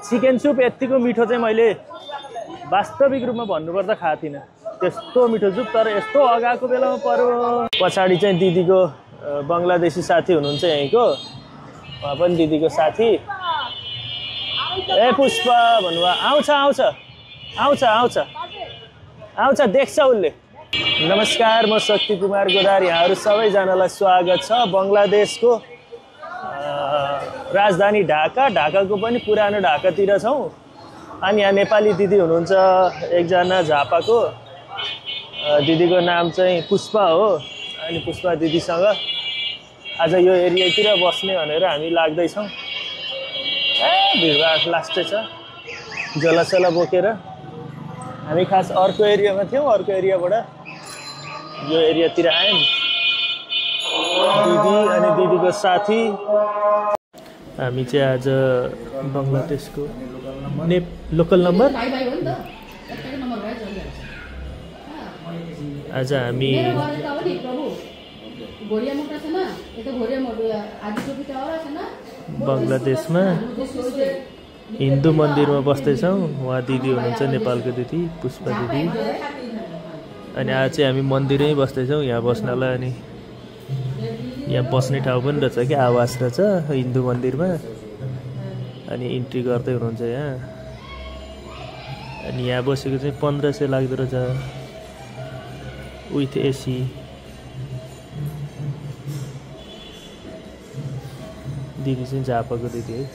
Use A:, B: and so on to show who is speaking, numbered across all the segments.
A: Chicken soup यतिको मिठो चाहिँ मैले वास्तविक रूपमा भन्नुपर्दा खाएको थिइनँ। त्यस्तो मिठो सुप, तर यस्तो अगाएको बेलामा पर्यो। पछाडि चाहिँ दिदीको बङ्गलादेशी साथी हुनुहुन्छ यहीँको, उहाँ पनि दिदीको साथी। ए पुष्पा भन्नुभयो, आउँछ आउँछ आउँछ आउँछ आउँछ, देख्छ उसले। नमस्कार, म शक्ति कुमार गोदार, यहाँहरू सबैजनालाई स्वागत छ बङ्गलादेशको राजधानी ढाकाको पनि पुरानो ढाकातिर छौँ। अनि यहाँ नेपाली दिदी हुनुहुन्छ एकजना झापाको, दिदीको नाम चाहिँ पुष्पा हो। अनि पुष्पा दिदीसँग आज यो एरियातिर बस्ने भनेर हामी लाग्दैछौँ। ए भिडभाड लास्टै छ, झोलासोला बोकेर। हामी खास अर्को एरियामा थियौँ, अर्को एरियाबाट यो एरियातिर आयौँ। दिदी अनि दिदीको साथी। हामी चाहिँ आज बङ्गलादेशको लोकल नम्बर आज हामी बङ्गलादेशमा हिन्दू मन्दिरमा बस्दैछौँ। उहाँ दिदी हुनुहुन्छ नेपालको दिदी पुष्पा दिदी। अनि आज चाहिँ हामी मन्दिरमै बस्दैछौँ यहाँ बस्नलाई। अनि यहाँ बस्ने ठाउँ पनि रहेछ कि आवास रहेछ हिन्दू मन्दिरमा। अनि इन्ट्री गर्दै हुनुहुन्छ यहाँ। अनि यहाँ बसेको चाहिँ 1500 लाग्दो रहेछ विथ एसी। दिदी चाहिँ झापाको दिदी है।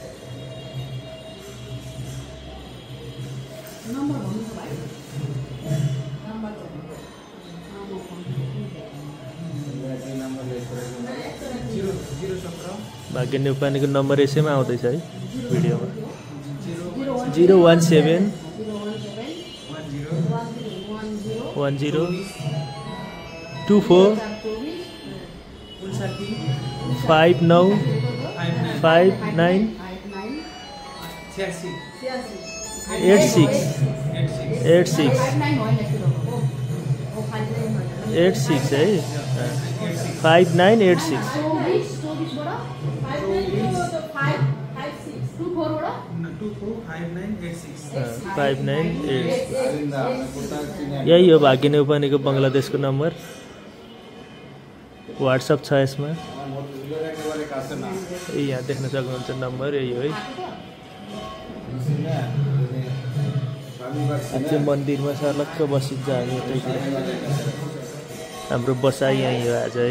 A: भाग्य नेपालीको नम्बर यसैमा आउँदैछ है भिडियोमा। 017 10 24 59 59 86 है 5986 यही हो भाग्य नेपालीको बङ्गलादेशको नम्बर। व्हाट्सएप छ यसमा, यहाँ देख्न सक्नुहुन्छ नम्बर यही हो है। आज मन्दिरमा सर्लक्क बसिन्छ हामी यतैतिर। हाम्रो बसाइ यहीँ हो आज है।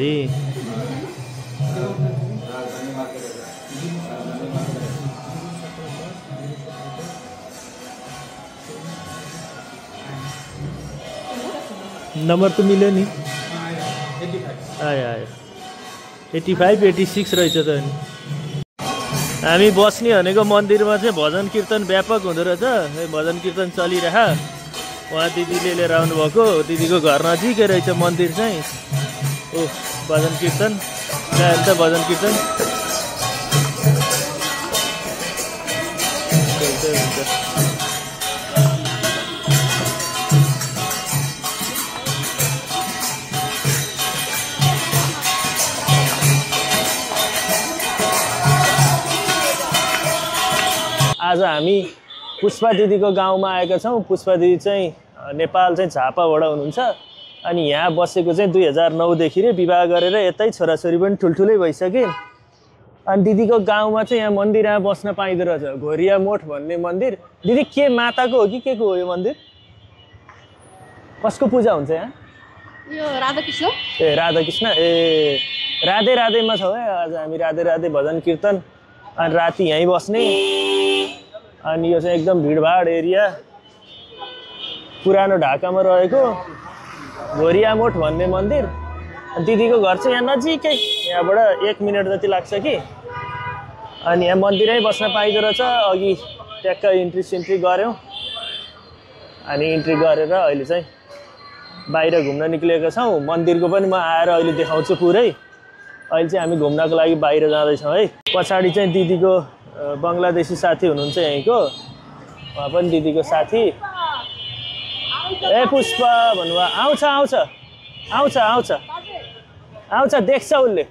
A: नम्बर त मिल्यो नि, आयो आयो 85 86 रहेछ त। अनि हामी बस्ने भनेको मन्दिरमा चाहिँ भजन कीर्तन व्यापक हुँदो रहेछ। भजन कीर्तन चलिरह। उहाँ दिदीले लिएर आउनुभएको, दिदीको घर नजिकै रहेछ मन्दिर चाहिँ। ओ भजन कीर्तन गान्छ, भजन कीर्तन आज हामी पुष्पा दिदीको गाउँमा आएका छौँ। पुष्पा दिदी चाहिँ नेपाल चाहिँ झापाबाट हुनुहुन्छ। अनि यहाँ बसेको चाहिँ 2009 देखि नै विवाह गरेर यतै छोराछोरी पनि ठुल्ठुलै भइसके। अनि दिदीको गाउँमा चाहिँ यहाँ मन्दिरमा बस्न पाइँदो रहेछ, घोरिया मोठ भन्ने मन्दिर। दिदी के माताको हो कि के को हो यो मन्दिर? कसको पूजा हुन्छ यहाँ?
B: यो राधाकृष्ण।
A: ए राधाकृष्ण। ए राधे राधेमा छौँ है आज हामी। राधे राधे भजन कीर्तन अनि राति यहीँ बस्ने। अनि यो चाहिँ एकदम भिडभाड एरिया, पुरानो ढाकामा रहेको घोरिया मोठ भन्ने मन्दिर। दिदीको घर चाहिँ यहाँ नजिकै, यहाँबाट 1 मिनट जति लाग्छ कि। अनि यहाँ मन्दिरै बस्न पाइँदो रहेछ। अघि ट्याक्क इन्ट्री सिन्ट्री गऱ्यौँ। अनि इन्ट्री गरेर अहिले चाहिँ बाहिर घुम्न निक्लेका छौँ। मन्दिरको पनि म आएर अहिले देखाउँछु पुरै। अहिले चाहिँ हामी घुम्नको लागि बाहिर जाँदैछौँ है। पछाडि चाहिँ दिदीको बङ्गलादेशी साथी हुनुहुन्छ यहीँको, उहाँ पनि दिदीको साथी। ए पुष्पा भन्नुभयो, आउँछ आउँछ आउँछ आउँछ आउँछ, देख्छ उसले।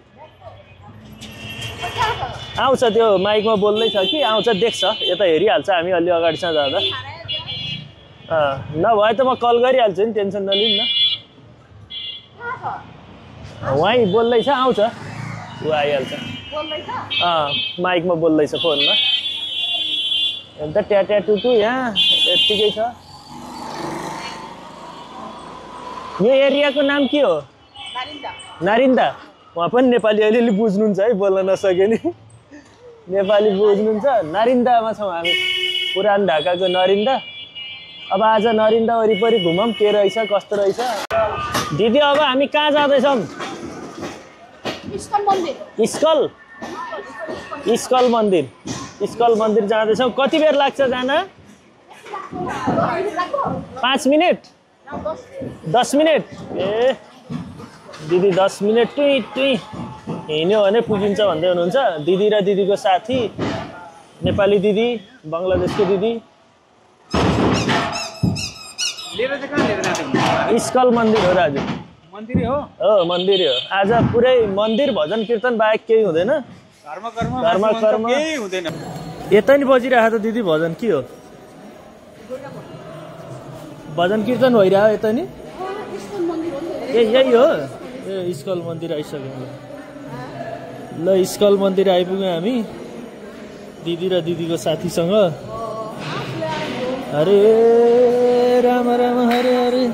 A: आउँछ त्यो माइकमा बोल्दैछ कि आउँछ देख्छ यता हेरिहाल्छ हामी अलि अगाडिसँग जाँदा नभए त म कल गरिहाल्छु नि टेन्सन नलिनु न वहीँ बोल्दैछ आउँछ ऊ आइहाल्छ माइकमा बोल्दैछ फोनमा अन्त ट्याट्या टुटु यहाँ यत्तिकै छ यो एरियाको नाम के हो नारिन्दा उहाँ पनि नेपाली अलिअलि बुझ्नुहुन्छ है बोल्न नसके नि नेपाली बुझ्नुहुन्छ नारिन्दामा छौँ हामी पुरानो ढाकाको नरिन्दा अब आज नरिन्दा वरिपरि घुमौँ के रहेछ कस्तो रहेछ दिदी अब हामी कहाँ जाँदैछौँ स्कल मन्दिर जाँदैछौँ कति बेर लाग्छ जान 5 मिनट 10 मिनट ए दिदी 10 मिनट टुई हिँड्यो भने पुगिन्छ भन्दै हुनुहुन्छ दिदी र दिदीको साथी नेपाली दिदी बङ्गलादेशको दिदी स्कल मन्दिर हो दाजु मन्दिर हो आज पुरै मन्दिर भजन कीर्तन बाहेक केही हुँदैन कर्म केही हुँदैन यता नि बजिरहेको त दिदी भजन के हो भजन कीर्तन भइरहेको यता नि ए यही हो ए स्कल मन्दिर आइसक्यौँ ल स्कल मन्दिर आइपुग्यौँ हामी दिदी र दिदीको साथीसँग हरे राम राम हरे हरे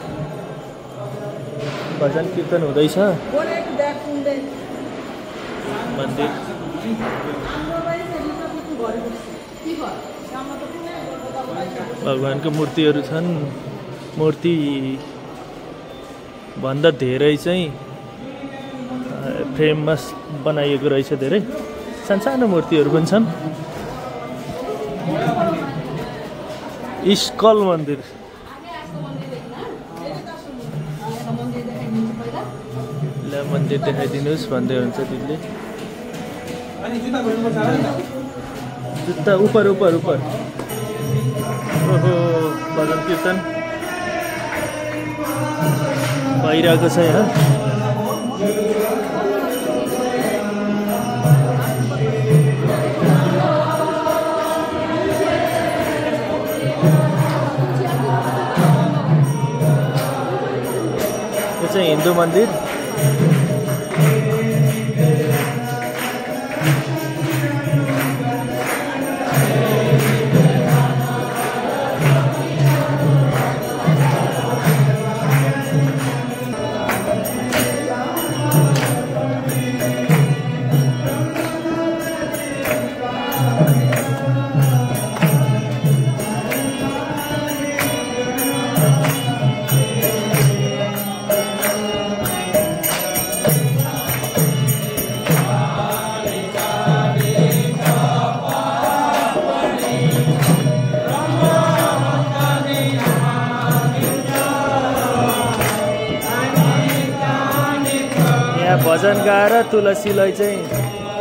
A: भजन कीर्तन हुँदैछ मन्दिर भगवानको मूर्तिहरू छन् मूर्ति भन्दा धेरै चाहिँ फ्रेममा बनाइएको रहेछ धेरै सानो मूर्तिहरू पनि छन् स्कल मन्दिर ल मन्दिर देखाइदिनुहोस् भन्दै हुन्छ दिदीले जुत्ता ऊपर ओहो भजन कीर्तन भइरहेको छ यहाँ यो चाहिँ हिन्दू मन्दिर भजन गाएर तुलसीलाई चाहिँ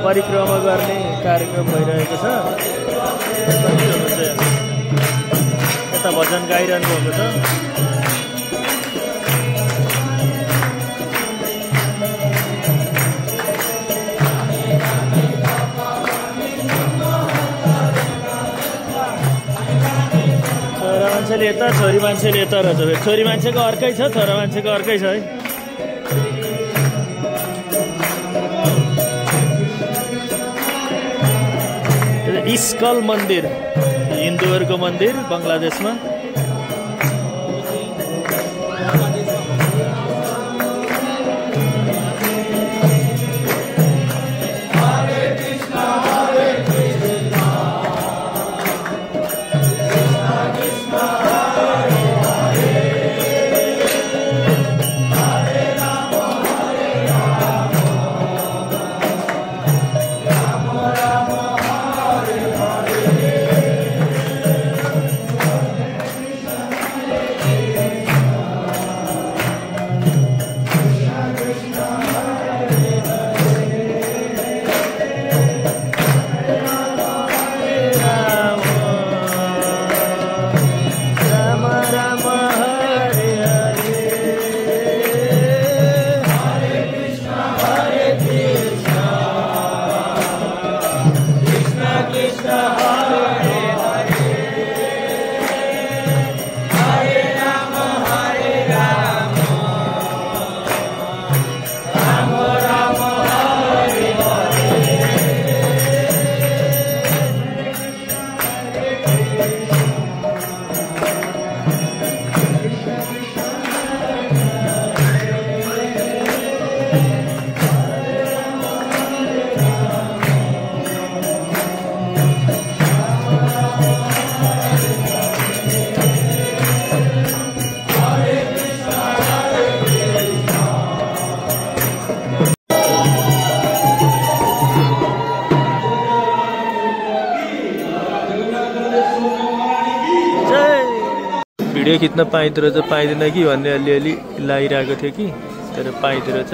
A: परिक्रमा गर्ने कार्यक्रम भइरहेको छ यता भजन गाइरहनु भएको छ छोरा मान्छेले यता छोरी मान्छेले यता रहेछ छोरी मान्छेको अर्कै छ छोरा मान्छेको अर्कै छ है स्कल मन्दिर हिन्दूहरूको मन्दिर बङ्गलादेशमा भिडियो खिच्न पाइँदो रहेछ पाइँदैन कि भन्ने अलिअलि लागिरहेको थियो कि तर पाइँदो रहेछ।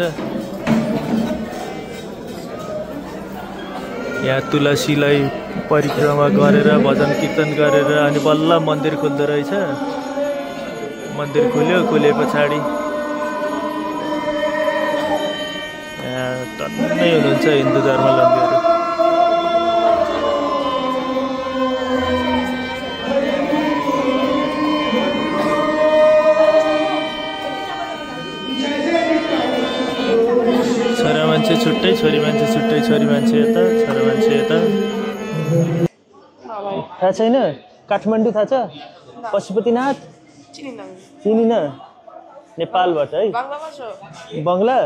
A: यहाँ तुलसीलाई परिक्रमा गरेर भजन कीर्तन गरेर अनि बल्ल मन्दिर खोल्दो रहेछ। मन्दिर खोल्यो, खोले पछाडि यहाँ टन्नै हुनुहुन्छ हिन्दू धर्मावलम्बीहरू। छोरा मान्छे छुट्टै, छोरी मान्छे छुट्टै, छोरी मान्छे यता, छोरा मान्छे यता। थाहा छैन? काठमाडौँ थाहा छ? पशुपतिनाथ चिनिन? नेपालबाट है? बङ्गला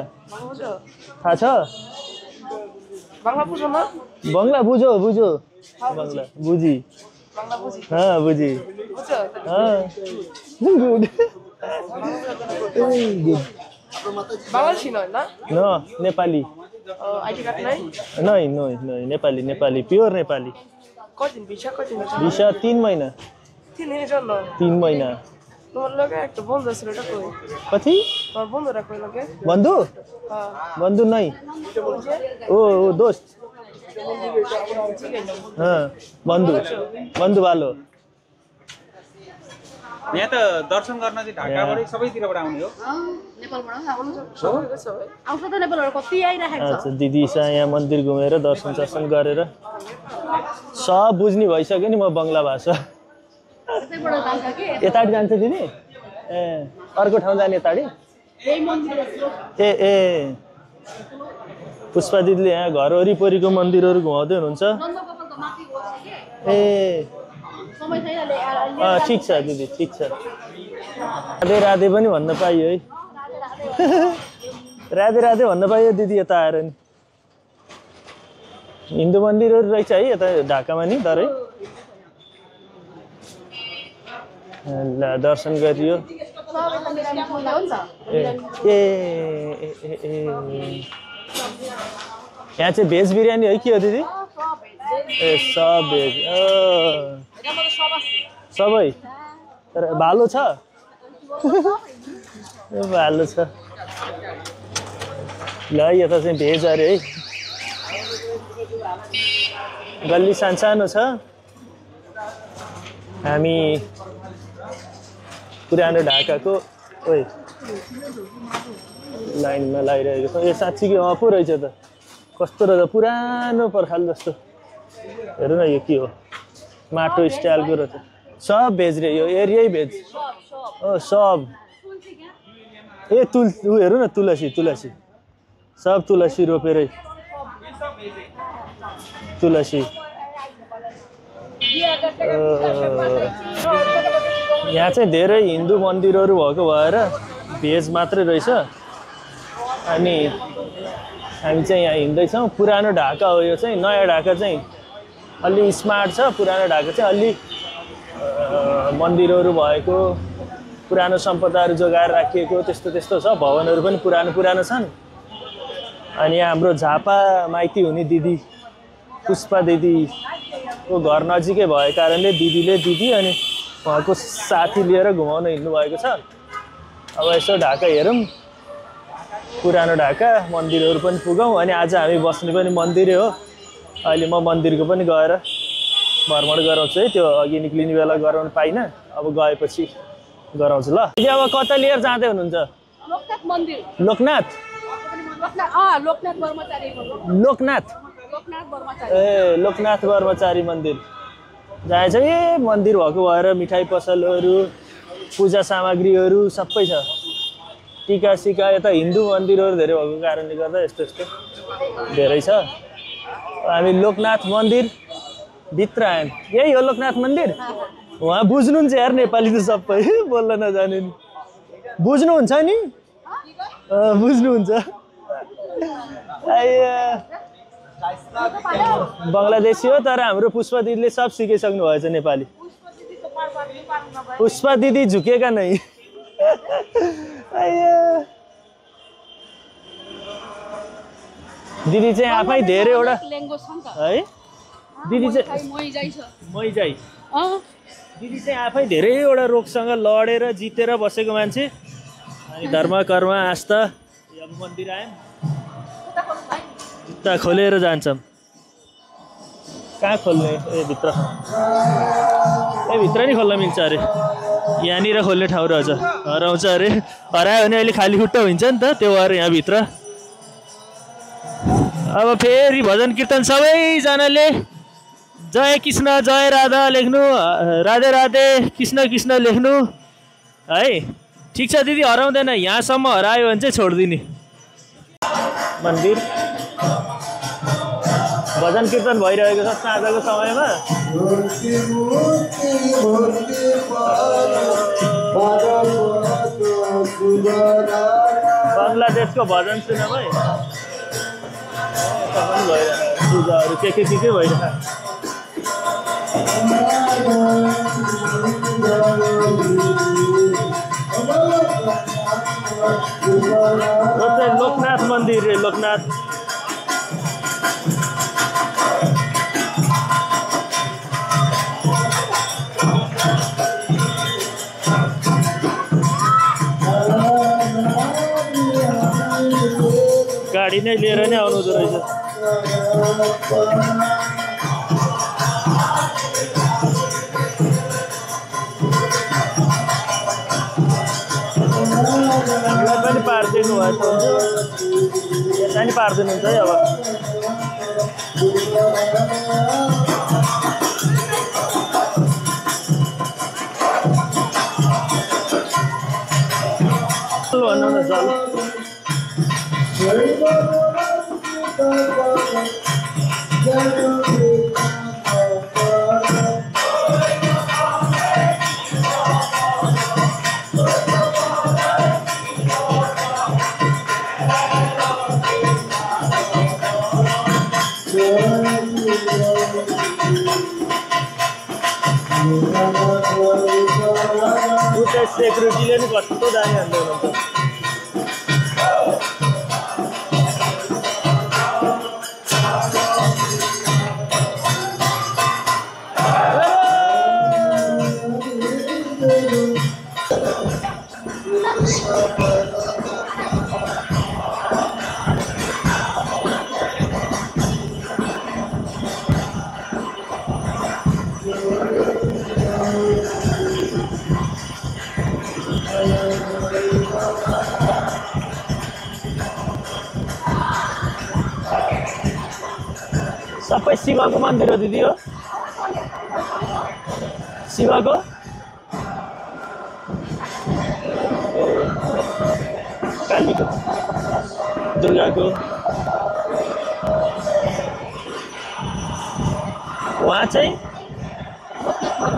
A: थाहा छ? बङ्गला बुझो बुझो बङ्गला बुझी बुझी गुड न नेपाली नै नै नै नेपाली नेपाली प्योर नेपाली। ভিসা 3 महिना 3 महिना। कति बन्धु बन्धु नै ओ दोस्त बन्धु बन्धु भालो।
C: यहाँ त दर्शन गर्न चाहिँ ढाकाबाटै सबैतिरबाट आउने हो।
A: अच्छा दिदी यहाँ मन्दिर घुमेर दर्शन सर्शन गरेर सब बुझ्ने भइसक्यो नि म बङ्गला भाषा। यताडी जान्छ दिदी? ए अर्को ठाउँ जाने यताडी? ए ए पुष्पा दिदीले यहाँ घर वरिपरिको मन्दिरहरू घुमाउँदै हुनुहुन्छ। ए ठिक छ दिदी ठिक छ। राधे राधे पनि भन्न पाइयो है। राधे राधे भन्न पाइयो दिदी यता आएर नि। हिन्दू मन्दिरहरू रहेछ है यता ढाकामा नि तरै। ल दर्शन गरियो। ए यहाँ चाहिँ भेज बिरयानी है के हो दिदी? ए सब भेज सबै तर भालो छ? भालो छ। ल यता चाहिँ भेज अरे है। गल्ली सानो छ। हामी पुरानो ढाकाको ओइ लाइनमा लागिरहेको छौँ। यो साँच्चीकै पो रहेछ त कस्तो रहेछ पुरानो पर्खाल जस्तो। हेर्नु न यो के हो माटो स्टाइलको रहेछ। सब भेज रे यो एरियै भेज। सब ए ऊ हेर्नु न तुलसी तुलसी सब तुलसी रोपेरै तुलसी। यहाँ चाहिँ धेरै हिन्दू मन्दिरहरू भएको भएर भेज मात्रै रहेछ। अनि हामी चाहिँ यहाँ हिँड्दैछौँ। पुरानो ढाका हो यो चाहिँ। नयाँ ढाका चाहिँ अलि स्मार्ट छ। पुरानो ढाका चाहिँ अलि मन्दिरहरू भएको पुरानो सम्पदाहरू जोगाएर राखिएको त्यस्तो त्यस्तो छ। भवनहरू पनि पुरानो पुरानो छन्। अनि हाम्रो झापा माइती हुने दिदी पुष्पा दिदीको घर नजिकै भएको कारणले दिदी अनि उहाँको साथी लिएर घुमाउन हिँड्नु भएको छ। अब यसो ढाका हेरौँ पुरानो ढाका मन्दिरहरू पनि पुगौँ। अनि आज हामी बस्ने पनि मन्दिरै हो। अहिले म मन्दिरको पनि गएर भ्रमण गराउँछु है। त्यो अघि निक्लिने बेला गराउनु पाइनँ। अब गएपछि गराउँछु ल। अब कता लिएर जाँदै हुनुहुन्छ? लोकनाथ लोकनाथ ए लोकनाथ ब्रह्मचारी मन्दिर जहाँ चाहिँ ए मन्दिर भएको भएर मिठाई पसलहरू पूजा सामग्रीहरू सबै छ। टिका सिका यता हिन्दू मन्दिरहरू धेरै भएको कारणले गर्दा यस्तो यस्तो धेरै छ। हामी लोकनाथ मन्दिर भित्र आयौँ। यही हो लोकनाथ मन्दिर? उहाँ बुझ्नुहुन्छ यार नेपाली त सबै बोल्न नजाने नि। बुझ्नुहुन्छ नि? बुझ्नुहुन्छ? बङ्गलादेशी हो तर हाम्रो पुष्पा दिदीले सब सिकिसक्नु भएछ नेपाली। पुष्पा दिदी झुकेका नै। दिदी चाहिँ आफै धेरैवटा है दिदी चाहिँ मैजाई दिदी चाहिँ आफै धेरैवटा रोगसँग लडेर जितेर बसेको मान्छे अनि धर्म कर्म आस्था अब मन्दिर आयौँ जुत्ता खोलेर जान्छौँ कहाँ खोल्ने ए भित्र भित्र नि खोल्न मिल्छ अरे यहाँनिर खोल्ने ठाउँ रहेछ हराउँछ अरे हरायो भने अहिले खाली खुट्टा हुन्छ नि त त्यो भएर यहाँभित्र अब फेरि भजन कीर्तन सबैजनाले जय कृष्ण जय राधा लेख्नु राधे राधे कृष्ण कृष्ण लेख्नु है ठिक छ दिदी हराउँदैन यहाँसम्म हरायो भने चाहिँ छोडिदिने मन्दिर भजन कीर्तन भइरहेको छ साँझको समयमा बङ्गलादेशको भजन सुनम है पूजाहरू के भइरहेको लोकनाथ मन्दिर रे लोकनाथ गाडी नै लिएर नै आउनु हुँदो रहेछ हामीलाई पनि पारिदिनु भएको हुन्छ यता नि पारिदिनुहुन्छ है अब भन्नु न जल सेक्युरिटीले नि कस्तो जाने भन्दै हुनुहुन्छ सबै शिवको मन्दिर हो दिदी हो शिवको कालीको दुर्गाको उहाँ चाहिँ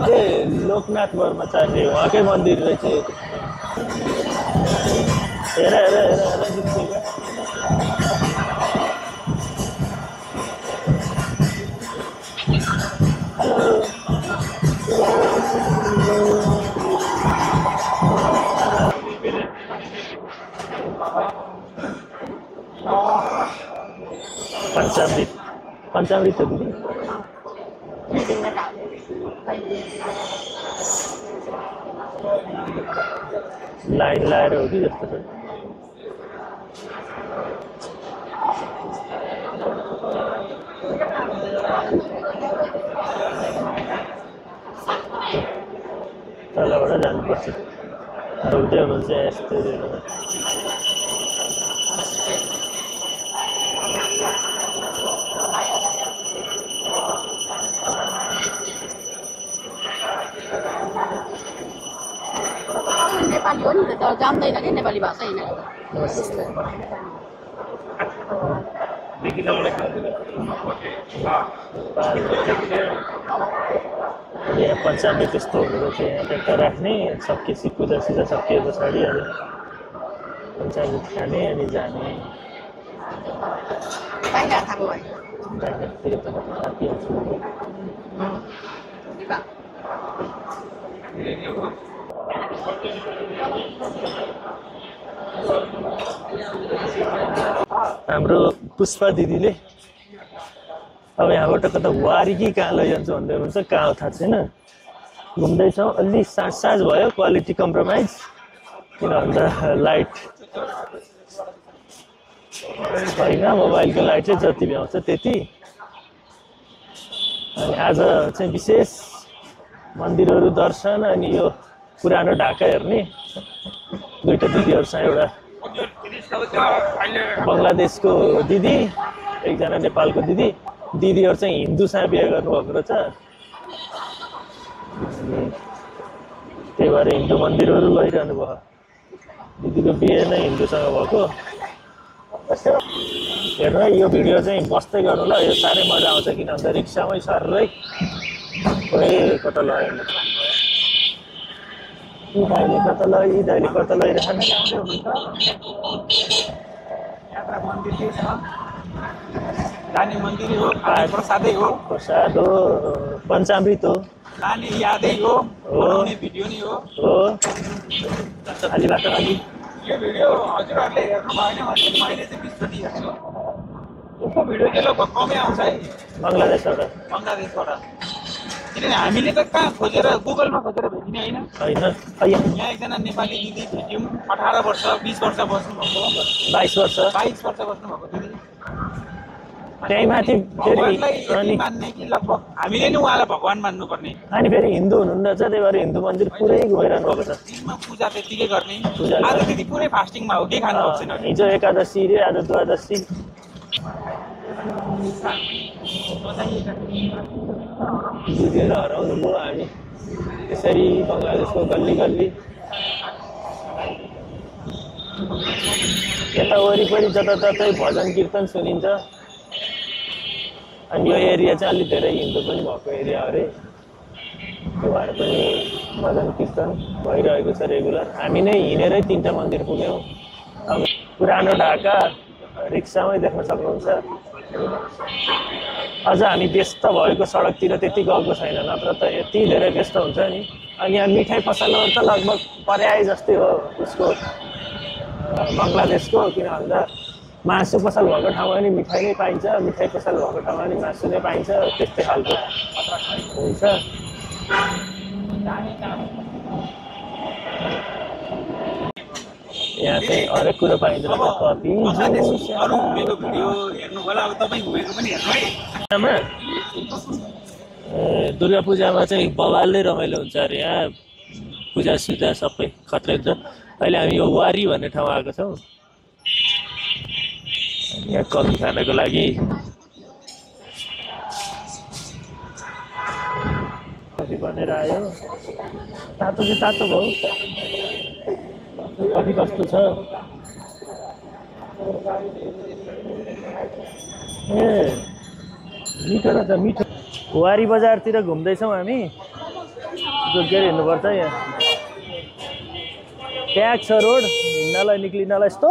A: ए लोकनाथ ब्रह्मचारी उहाँकै मन्दिर रहेछ हेर हेर हेर पंचामृत हो दिदी लाइन लाएर हो कि जस्तो छ तलबाट जानुपर्छ रोक्दै हुनुहुन्छ यस्तो
B: नेपाली हो नि त जान्दैन नि नेपाली भाषा हैन
A: पंचामृत त्यस्तो हुँदो रहेछ यहाँ ट्याक्टर राख्ने सकिएपछि पूजासुजा सकिए पछाडि अनि पंचामृत खाने अनि जाने हाम्रो पुष्पा दिदीले अब यहाँबाट कता वारी कि कहाँ लैजान्छ भन्दै हुनुहुन्छ कहाँ थाहा छैन घुम्दैछौँ अलि साँझ भयो क्वालिटी कम्प्रोमाइज किन भन्दा लाइट होइन मोबाइलको लाइटले जति भ्याउँछ त्यति अनि आज चाहिँ विशेष मन्दिरहरू दर्शन अनि यो पुरानो ढाका हेर्ने दुईटा दिदीहरूसँग एउटा बङ्गलादेशको दिदी एकजना नेपालको दिदीहरू चाहिँ हिन्दूसँग बिहे गर्नुभएको रहेछ त्यही भएर हिन्दू मन्दिरहरू लैरहनु भयो दिदीको बिहे नै हिन्दूसँग भएको हेर्नु यो भिडियो चाहिँ बस्दै गर्नु ल यो साह्रै मजा आउँछ किन भन्दा रिक्सामै सर्रै कता लैरहनु दाइले कता लैरहनु
C: लाने मन्दिर हो प्रसादै हो
A: प्रसाद हो पञ्चामृत हो
C: लाने यादै हो बनाउने भिडियो नै हो
A: अलिबाट अलि
C: यो भिडियो हजुरहरूले हेर्नु भएन भने मैले चाहिँ 20 चोटि हेर्छु यो भिडियो चाहिँ लगभग कमै आउँछ है बङ्गलादेशबाट किनभने हामीले त कहाँ खोजेर गुगलमा खोजेर भेटिने होइन यहाँ एकजना नेपाली दिदी भेट्यौँ 18 वर्ष 20 वर्ष बस्नुभएको
A: 22 वर्ष
C: बस्नुभएको दिदी
A: त्यही माथि फेरि
C: अनि मान्ने कि लगभग हामीले नै उहाँलाई भगवान मान्नुपर्ने
A: अनि फेरि हिन्दू हुनुहुन्न त्यही भएर हिन्दू मन्दिर पुरै घुमिरहनु भएको छ
C: दिनमा पूजा त्यतिकै गर्ने आज दिदी पुरै फास्टिङमा हो के खानु भएको छैन
A: हिजो एकादशी रे आज द्वादशी दिदीहरू हराउनु भयो हामी यसरी बङ्गलादेशको गल्ली गल्ली यता वरिपरि जताततै भजन कीर्तन सुनिन्छ अनि यो एरिया चाहिँ अलिक धेरै हिन्दू पनि भएको एरिया अरे त्यो भएर पनि भजन कीर्तन भइरहेको छ रेगुलर हामी नै हिँडेरै 3टा मन्दिर पुग्यौँ अब पुरानो ढाका रिक्सामै देख्न सक्नुहुन्छ अझ हामी व्यस्त भएको सडकतिर त्यति गएको छैन नत्र त यति धेरै व्यस्त हुन्छ नि अनि यहाँ मिठाई पसलहरू त लगभग पर्याय जस्तै हो उसको बङ्गलादेशको किन भन्दा मासु पसल भएको ठाउँमा नि मिठाई नै पाइन्छ मिठाई पसल भएको ठाउँमा नि मासु नै पाइन्छ त्यस्तै खालको हुन्छ यहाँ चाहिँ हरेक कुरो पाइन्छ कफी दुर्गा पूजामा चाहिँ बवालले रमाइलो हुन्छ अरे यहाँ पूजा सुजा सबै खत्रै हुन्छ अहिले हामी यो वारी भन्ने ठाउँ आएको छौँ यहाँ कफी खानको लागि कफी बनेर आयो तातो चाहिँ तातो भयो कफी कस्तो छ ए मिठो रहेछ मिठो वारी बजारतिर घुम्दैछौँ हामी जोगिएर हिँड्नुपर्छ यहाँ ट्याग छ रोड हिँड्नलाई निक्लिनलाई यस्तो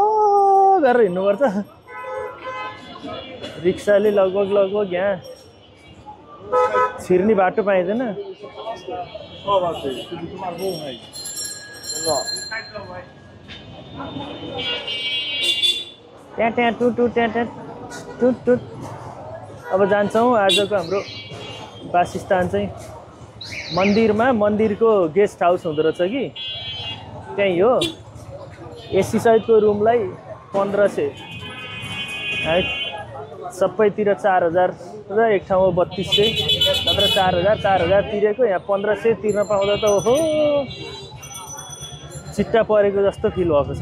A: गरेर हिँड्नुपर्छ रिक्साले लगभग यहाँ छिर्ने बाटो पाइँदैन त्यहाँ टुट अब जान्छौँ आजको हाम्रो वासस्थान चाहिँ मन्दिरको गेस्ट हाउस हुँदो रहेछ कि त्यहीँ हो एसी सहितको रुमलाई 1500 है सबैतिर 4000 र एक ठाउँमा 3200 नत्र 4000 तिरेको यहाँ 1500 तिर्न पाउँदा त ओहो चिट्टा परेको जस्तो फिल भएको छ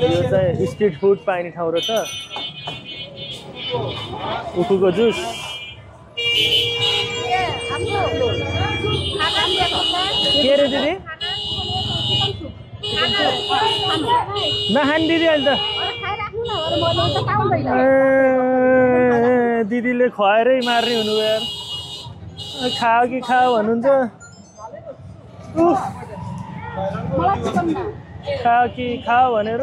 A: यो चाहिँ स्ट्रिट फुड पाइने ठाउँ रहेछ उखुको जुस के रे दिदी नखाने दिदी अहिले त दिदीले खुवाएरै मार्ने हुनु यार खाओ कि खाओ भन्नुहुन्छ खाओ कि खाओ भनेर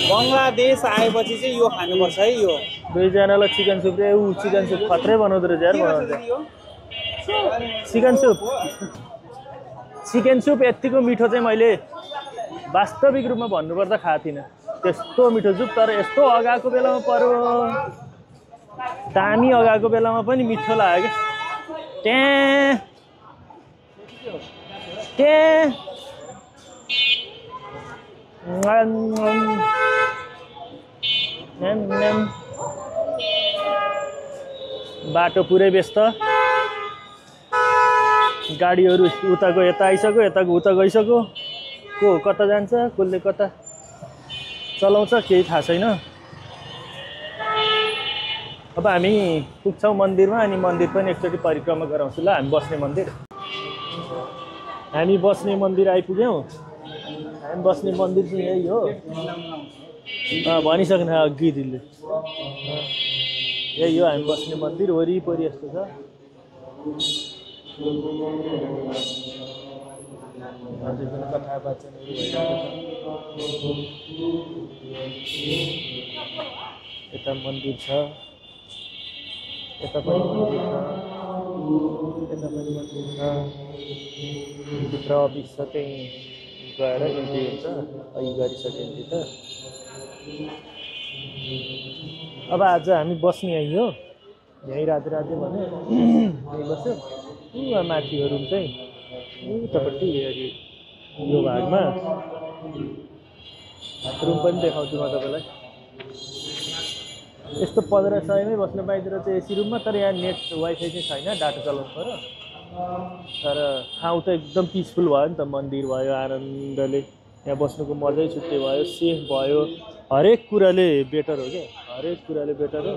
C: बङ्गलादेश आएपछि चाहिँ यो खानुपर्छ है यो
A: दुईजनालाई चिकन सुप रे चिकन सुप खत्रै बनाउँदो रहेछ यार बनाउँछ चिकन सुप यतिको मिठो चाहिँ मैले वास्तविक रूपमा भन्नुपर्दा खाएको थिइनँ त्यस्तो मिठो जुप तर यस्तो अगाएको बेलामा पर्यो दामी अगाएको बेलामा पनि मिठो लाग्यो क्या बाटो पुरै व्यस्त गाडीहरू उताको यता आइसक्यो यताको उता गइसक्यो को कता जान्छ कसले कता चलाउँछ केही थाहा छैन अब हामी पुग्छौँ मन्दिरमा अनि मन्दिर पनि एकचोटि परिक्रमा गराउँछु ल हामी बस्ने मन्दिर आइपुग्यौँ हामी बस्ने मन्दिर चाहिँ यही हो भनिसक्नु अघि दिदीले यही हो हामी बस्ने मन्दिर वरिपरि यस्तो छ यता मन्दिर छ यता पनि मन्दिर छ यता पनि मन्दिर छ भित्र अफिस छ त्यहीँ गएर इन्ट्री हुन्छ अघि गरिसक्यो इन्ट्री त अब आज हामी बस्ने यहीँ हो यहीँ राति भने यहीँ बस्यो माथिको रुम चाहिँ उतापट्टि यो भागमा रुम पनि देखाउँछु म तपाईँलाई यस्तो 1500मै बस्न पाइँदो रहेछ एसी रुममा तर यहाँ नेट वाइफाई चाहिँ छैन डाटा चलाउनु पर्यो तर ठाउँ त एकदम पिसफुल भयो नि त मन्दिर भयो आनन्दले यहाँ बस्नुको मजै छुट्टै भयो सेफ भयो हरेक कुराले बेटर हो क्या हरेक कुराले बेटर हो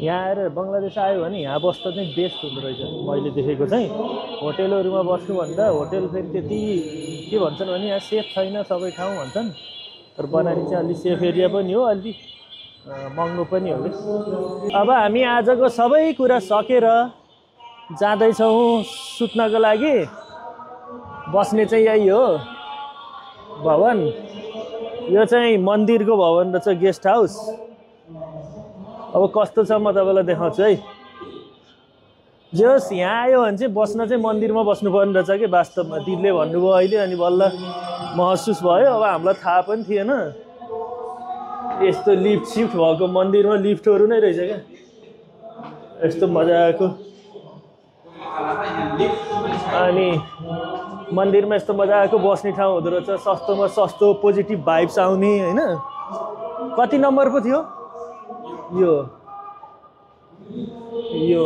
A: यहाँ आएर बङ्गलादेश आयो भने यहाँ बस्दा चाहिँ बेस्ट हुँदो रहेछ मैले देखेको चाहिँ होटेलहरूमा बस्नुभन्दा होटेल फेरि त्यति के भन्छन् भने यहाँ सेफ छैन सबै ठाउँ भन्छन् तर बनानी चाहिँ अलि सेफ एरिया पनि हो अलि महँगो पनि हो अब हामी आजको सबै कुरा सकेर जाँदैछौँ सुत्नको लागि बस्ने चाहिँ यही हो भवन यो चाहिँ मन्दिरको भवन रहेछ गेस्ट हाउस अब कस्तो छ म तपाईँलाई देखाउँछु है जस यहाँ आयो भने चाहिँ बस्न चाहिँ मन्दिरमा बस्नुपर्ने रहेछ कि वास्तवमा दिदीले भन्नुभयो अहिले अनि बल्ल महसुस भयो अब हामीलाई थाहा पनि थिएन यस्तो लिफ्ट सिफ्ट भएको मन्दिरमा लिफ्टहरू नै रहेछ क्या यस्तो मजाको अनि मन्दिरमा यस्तो मजाको बस्ने ठाउँ हुँदो रहेछ सस्तोमा सस्तो पोजिटिभ भाइब्स आउने होइन कति नम्बर पो थियो यो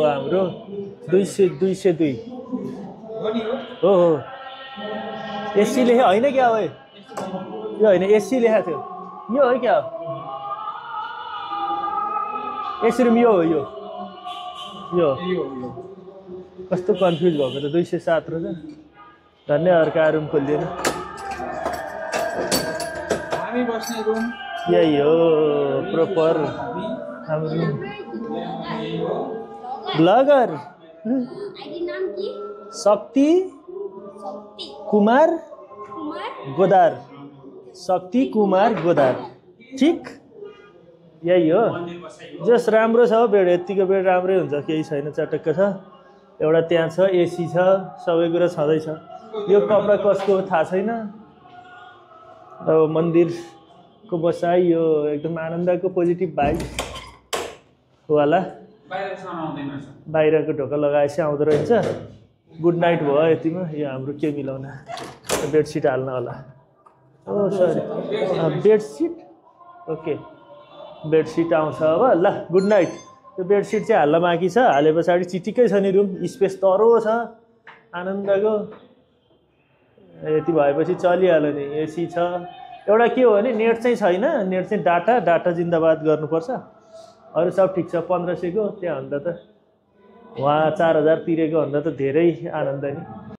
A: हाम्रो 202 हो एसी लेखे होइन क्या हो यो होइन एसी लेखेको थियो यो हो क्या एसी रुम यो हो यो कस्तो कन्फ्युज भएको त 207 रहेछ धन्य अर्का रुम खोलिदिएन यही हो प्रोपर हाम्रो ब्लगर शक्ति कुमार गोदार शक्ति कुमार गोदार ठिक यही हो जस राम्रो छ बेड यतिको बेड राम्रै हुन्छ केही छैन चटक्क छ एउटा त्यहाँ छ एसी छ सबै कुरा छँदैछ यो कपडा कसको थाहा छैन अब मन्दिरको बसाइ यो एकदम आनन्दको पोजिटिभ भाइब वाला बाहिरको ढोका लगाएपछि आउँदो रहेछ गुड नाइट भयो यतिमा यो हाम्रो के मिलाउन बेडसिट हाल्न होला ओ सरी बेडसिट ओके बेडसिट आउँछ अब ल गुड नाइट यो बेडसिट चाहिँ हाल्न बाँकी छ हाले पछाडि चिटिक्कै छ नि रुम स्पेस तरो छ आनन्दको यति भएपछि चलिहाल्यो नि एसी छ एउटा के हो भने नेट चाहिँ छैन नेट चाहिँ डाटा जिन्दाबाद गर्नुपर्छ अरू सब ठिक छ 1500 को त्यहाँभन्दा त वहाँ 4000 तिरेको भन्दा त धेरै आनन्द नि